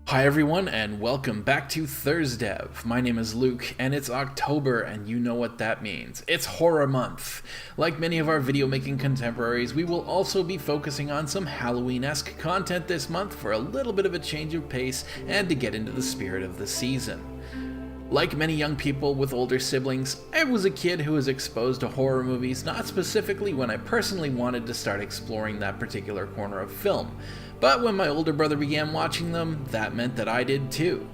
Hi everyone, and welcome back to ThursDev. My name is Luke, and it's October, and you know what that means. It's horror month. Like many of our video making contemporaries, we will also be focusing on some Halloween-esque content this month for a little bit of a change of pace and to get into the spirit of the season. Like many young people with older siblings, I was a kid who was exposed to horror movies, not specifically when I personally wanted to start exploring that particular corner of film, but when my older brother began watching them, that meant that I did too.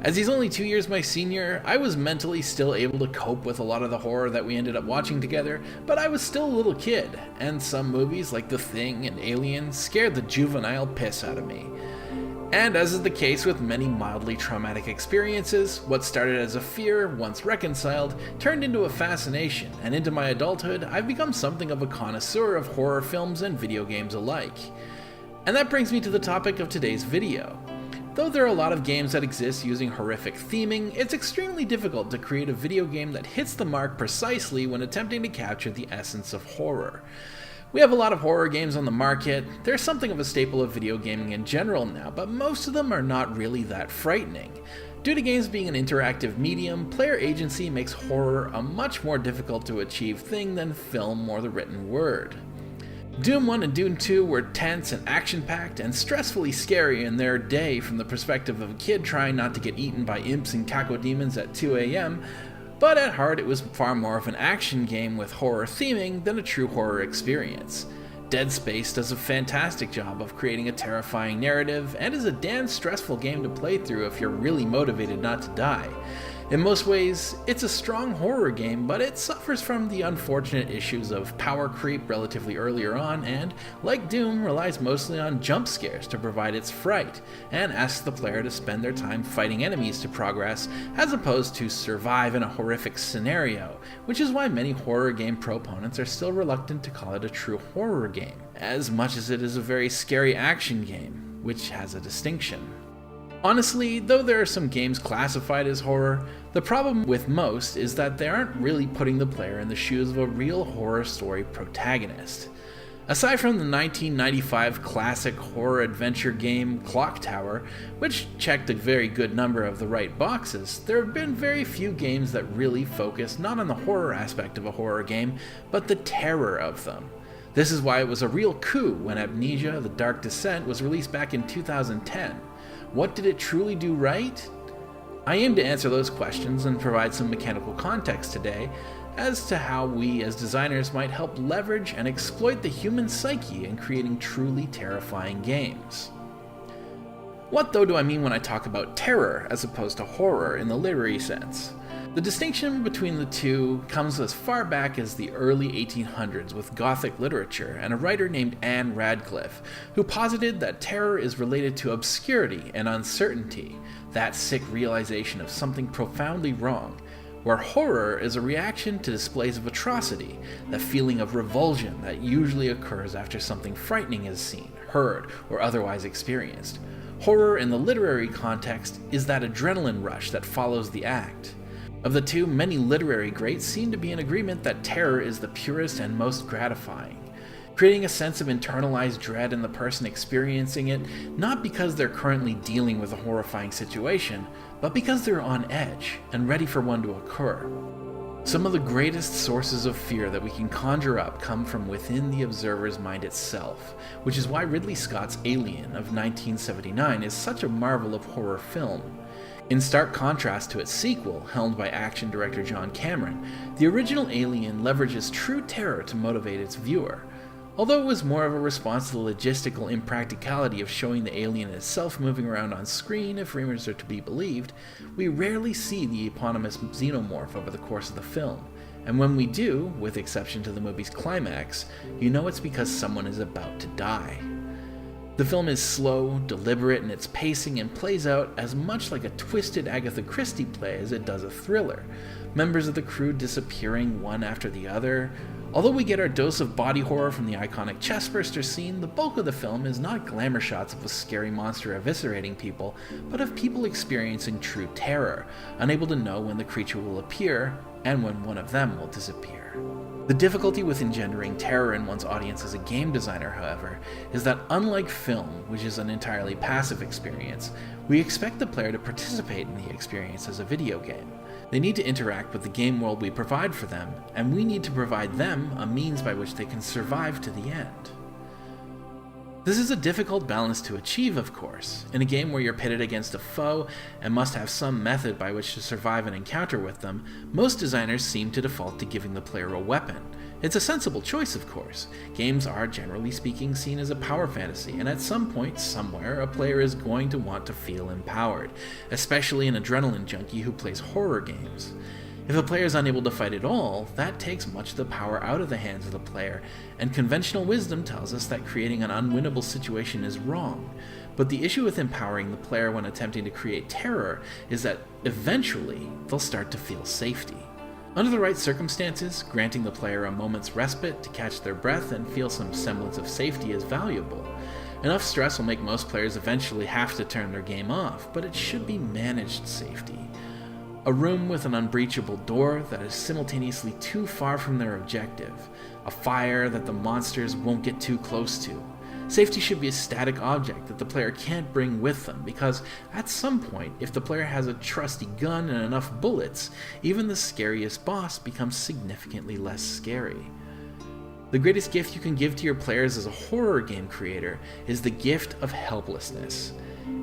As he's only 2 years my senior, I was mentally still able to cope with a lot of the horror that we ended up watching together, but I was still a little kid, and some movies like The Thing and Alien scared the juvenile piss out of me. And as is the case with many mildly traumatic experiences, what started as a fear, once reconciled, turned into a fascination, and into my adulthood, I've become something of a connoisseur of horror films and video games alike. And that brings me to the topic of today's video. Though there are a lot of games that exist using horrific theming, it's extremely difficult to create a video game that hits the mark precisely when attempting to capture the essence of horror. We have a lot of horror games on the market. They're something of a staple of video gaming in general now, but most of them are not really that frightening. Due to games being an interactive medium, player agency makes horror a much more difficult to achieve thing than film or the written word. Doom 1 and Doom 2 were tense and action-packed and stressfully scary in their day from the perspective of a kid trying not to get eaten by imps and cacodemons at 2 AM, but at heart it was far more of an action game with horror theming than a true horror experience. Dead Space does a fantastic job of creating a terrifying narrative and is a damn stressful game to play through if you're really motivated not to die. In most ways, it's a strong horror game, but it suffers from the unfortunate issues of power creep relatively earlier on and, like Doom, relies mostly on jump scares to provide its fright, and asks the player to spend their time fighting enemies to progress, as opposed to survive in a horrific scenario, which is why many horror game proponents are still reluctant to call it a true horror game, as much as it is a very scary action game, which has a distinction. Honestly, though there are some games classified as horror, the problem with most is that they aren't really putting the player in the shoes of a real horror story protagonist. Aside from the 1995 classic horror adventure game Clock Tower, which checked a very good number of the right boxes, there have been very few games that really focus not on the horror aspect of a horror game, but the terror of them. This is why it was a real coup when Amnesia: The Dark Descent was released back in 2010. What did it truly do right? I aim to answer those questions and provide some mechanical context today as to how we as designers might help leverage and exploit the human psyche in creating truly terrifying games. What though do I mean when I talk about terror as opposed to horror in the literary sense? The distinction between the two comes as far back as the early 1800s with Gothic literature and a writer named Anne Radcliffe, who posited that terror is related to obscurity and uncertainty, that sick realization of something profoundly wrong, where horror is a reaction to displays of atrocity, the feeling of revulsion that usually occurs after something frightening is seen, heard, or otherwise experienced. Horror in the literary context is that adrenaline rush that follows the act. Of the two, many literary greats seem to be in agreement that terror is the purest and most gratifying, creating a sense of internalized dread in the person experiencing it, not because they're currently dealing with a horrifying situation, but because they're on edge and ready for one to occur. Some of the greatest sources of fear that we can conjure up come from within the observer's mind itself, which is why Ridley Scott's Alien of 1979 is such a marvel of horror film. In stark contrast to its sequel, helmed by action director John Cameron, the original Alien leverages true terror to motivate its viewer. Although it was more of a response to the logistical impracticality of showing the alien itself moving around on screen if rumors are to be believed, we rarely see the eponymous xenomorph over the course of the film, and when we do, with exception to the movie's climax, you know it's because someone is about to die. The film is slow, deliberate in its pacing, and plays out as much like a twisted Agatha Christie play as it does a thriller, members of the crew disappearing one after the other. Although we get our dose of body horror from the iconic chestburster scene, the bulk of the film is not glamour shots of a scary monster eviscerating people, but of people experiencing true terror, unable to know when the creature will appear, and when one of them will disappear. The difficulty with engendering terror in one's audience as a game designer, however, is that unlike film, which is an entirely passive experience, we expect the player to participate in the experience as a video game. They need to interact with the game world we provide for them, and we need to provide them a means by which they can survive to the end. This is a difficult balance to achieve, of course. In a game where you're pitted against a foe and must have some method by which to survive an encounter with them, most designers seem to default to giving the player a weapon. It's a sensible choice, of course. Games are, generally speaking, seen as a power fantasy, and at some point, somewhere, a player is going to want to feel empowered, especially an adrenaline junkie who plays horror games. If a player is unable to fight at all, that takes much of the power out of the hands of the player, and conventional wisdom tells us that creating an unwinnable situation is wrong. But the issue with empowering the player when attempting to create terror is that eventually they'll start to feel safety. Under the right circumstances, granting the player a moment's respite to catch their breath and feel some semblance of safety is valuable. Enough stress will make most players eventually have to turn their game off, but it should be managed safety. A room with an unbreachable door that is simultaneously too far from their objective. A fire that the monsters won't get too close to. Safety should be a static object that the player can't bring with them, because at some point, if the player has a trusty gun and enough bullets, even the scariest boss becomes significantly less scary. The greatest gift you can give to your players as a horror game creator is the gift of helplessness.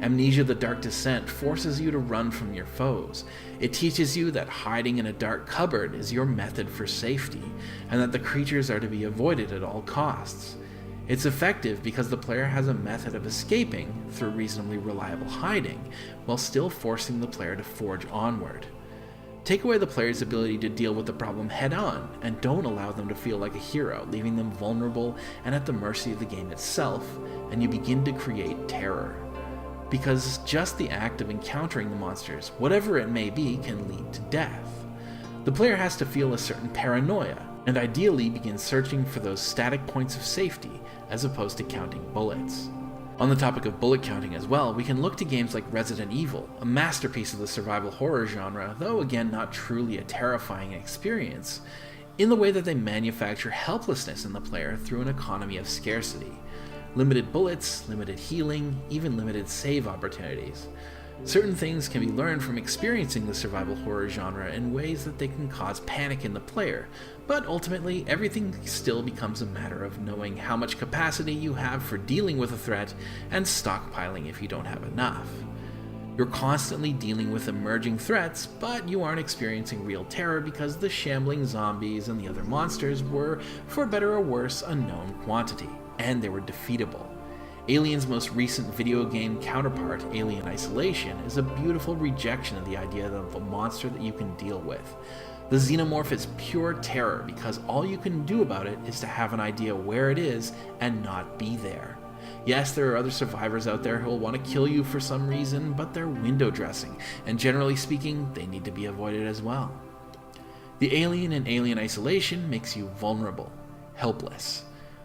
Amnesia: The Dark Descent forces you to run from your foes. It teaches you that hiding in a dark cupboard is your method for safety, and that the creatures are to be avoided at all costs. It's effective because the player has a method of escaping through reasonably reliable hiding, while still forcing the player to forge onward. Take away the player's ability to deal with the problem head-on, and don't allow them to feel like a hero, leaving them vulnerable and at the mercy of the game itself, and you begin to create terror. Because just the act of encountering the monsters, whatever it may be, can lead to death. The player has to feel a certain paranoia, and ideally begin searching for those static points of safety, as opposed to counting bullets. On the topic of bullet counting as well, we can look to games like Resident Evil, a masterpiece of the survival horror genre, though again not truly a terrifying experience, in the way that they manufacture helplessness in the player through an economy of scarcity. Limited bullets, limited healing, even limited save opportunities. Certain things can be learned from experiencing the survival horror genre in ways that they can cause panic in the player, but ultimately everything still becomes a matter of knowing how much capacity you have for dealing with a threat and stockpiling if you don't have enough. You're constantly dealing with emerging threats, but you aren't experiencing real terror because the shambling zombies and the other monsters were, for better or worse, a known quantity, and they were defeatable. Alien's most recent video game counterpart, Alien Isolation, is a beautiful rejection of the idea of a monster that you can deal with. The xenomorph is pure terror because all you can do about it is to have an idea where it is and not be there. Yes, there are other survivors out there who will want to kill you for some reason, but they're window dressing, and generally speaking, they need to be avoided as well. The alien in Alien Isolation makes you vulnerable, helpless.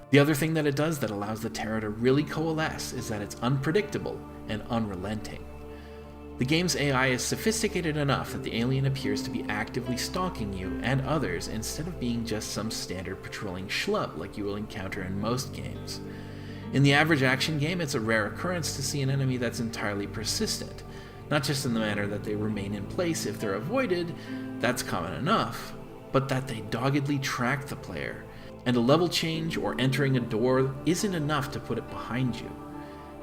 The other thing that it does that allows the terror to really coalesce is that it's unpredictable and unrelenting. The game's AI is sophisticated enough that the alien appears to be actively stalking you and others instead of being just some standard patrolling schlub like you will encounter in most games. In the average action game, it's a rare occurrence to see an enemy that's entirely persistent, not just in the manner that they remain in place if they're avoided, that's common enough, but that they doggedly track the player. And a level change or entering a door isn't enough to put it behind you.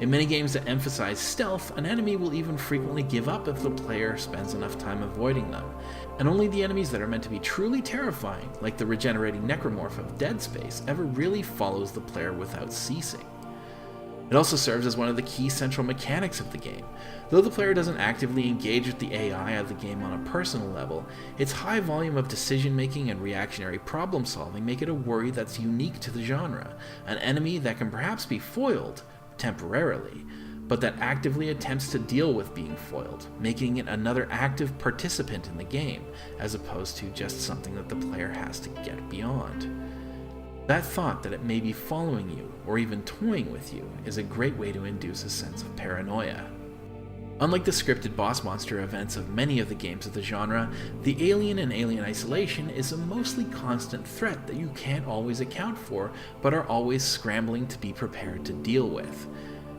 In many games that emphasize stealth, an enemy will even frequently give up if the player spends enough time avoiding them, and only the enemies that are meant to be truly terrifying, like the regenerating necromorph of Dead Space, ever really follows the player without ceasing. It also serves as one of the key central mechanics of the game. Though the player doesn't actively engage with the AI of the game on a personal level, its high volume of decision-making and reactionary problem-solving make it a worry that's unique to the genre, an enemy that can perhaps be foiled, temporarily, but that actively attempts to deal with being foiled, making it another active participant in the game, as opposed to just something that the player has to get beyond. That thought that it may be following you, or even toying with you, is a great way to induce a sense of paranoia. Unlike the scripted boss monster events of many of the games of the genre, the Alien and Alien Isolation is a mostly constant threat that you can't always account for, but are always scrambling to be prepared to deal with.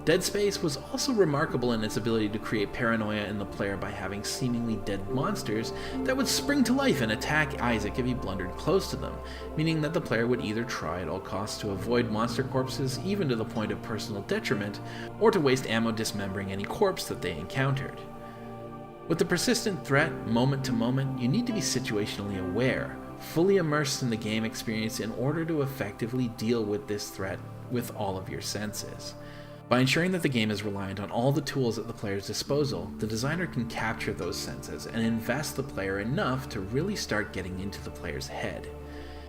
Dead Space was also remarkable in its ability to create paranoia in the player by having seemingly dead monsters that would spring to life and attack Isaac if he blundered close to them, meaning that the player would either try at all costs to avoid monster corpses, even to the point of personal detriment, or to waste ammo dismembering any corpse that they encountered. With the persistent threat, moment to moment, you need to be situationally aware, fully immersed in the game experience in order to effectively deal with this threat with all of your senses. By ensuring that the game is reliant on all the tools at the player's disposal, the designer can capture those senses and invest the player enough to really start getting into the player's head.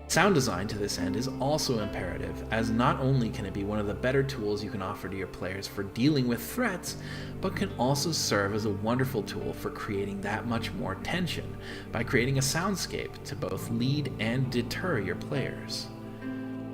Sound design to this end is also imperative, as not only can it be one of the better tools you can offer to your players for dealing with threats, but can also serve as a wonderful tool for creating that much more tension by creating a soundscape to both lead and deter your players.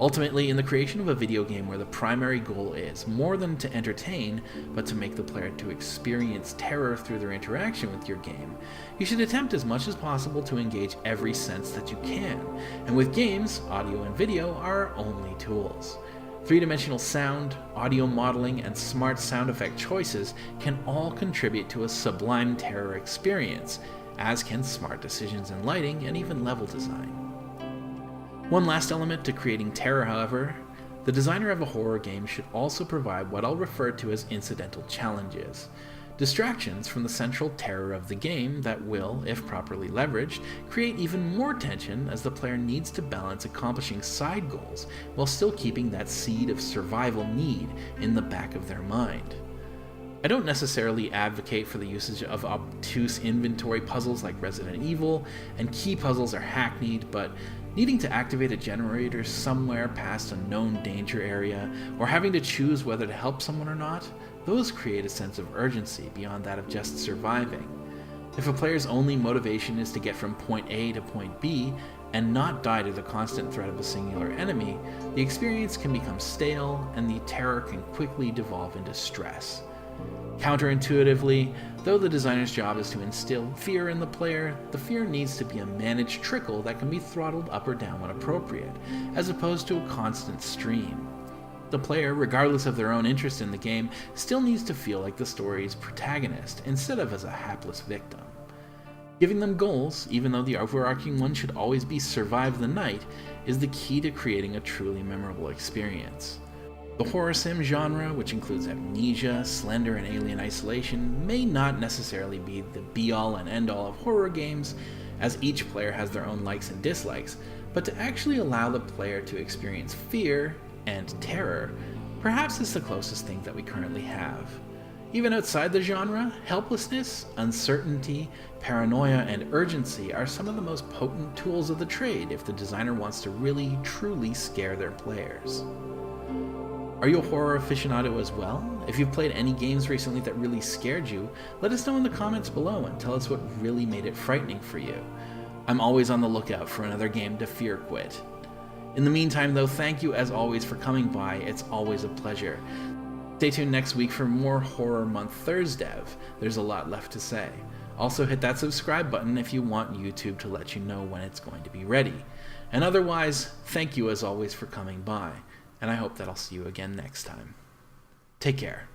Ultimately, in the creation of a video game where the primary goal is more than to entertain, but to make the player to experience terror through their interaction with your game, you should attempt as much as possible to engage every sense that you can, and with games, audio and video are only tools. Three-dimensional sound, audio modeling, and smart sound effect choices can all contribute to a sublime terror experience, as can smart decisions in lighting and even level design. One last element to creating terror, however, the designer of a horror game should also provide what I'll refer to as incidental challenges. Distractions from the central terror of the game that will, if properly leveraged, create even more tension as the player needs to balance accomplishing side goals while still keeping that seed of survival need in the back of their mind. I don't necessarily advocate for the usage of obtuse inventory puzzles like Resident Evil, and key puzzles are hackneyed, but needing to activate a generator somewhere past a known danger area, or having to choose whether to help someone or not, those create a sense of urgency beyond that of just surviving. If a player's only motivation is to get from point A to point B, and not die to the constant threat of a singular enemy, the experience can become stale, and the terror can quickly devolve into stress. Counterintuitively, though the designer's job is to instill fear in the player, the fear needs to be a managed trickle that can be throttled up or down when appropriate, as opposed to a constant stream. The player, regardless of their own interest in the game, still needs to feel like the story's protagonist, instead of as a hapless victim. Giving them goals, even though the overarching one should always be survive the night, is the key to creating a truly memorable experience. The horror sim genre, which includes Amnesia, Slender and Alien Isolation, may not necessarily be the be-all and end-all of horror games, as each player has their own likes and dislikes, but to actually allow the player to experience fear and terror, perhaps is the closest thing that we currently have. Even outside the genre, helplessness, uncertainty, paranoia, and urgency are some of the most potent tools of the trade if the designer wants to really, truly scare their players. Are you a horror aficionado as well? If you've played any games recently that really scared you, let us know in the comments below and tell us what really made it frightening for you. I'm always on the lookout for another game to fear quit. In the meantime though, thank you as always for coming by, it's always a pleasure. Stay tuned next week for more Horror Month ThursDev, there's a lot left to say. Also hit that subscribe button if you want YouTube to let you know when it's going to be ready. And otherwise, thank you as always for coming by. And I hope that I'll see you again next time. Take care.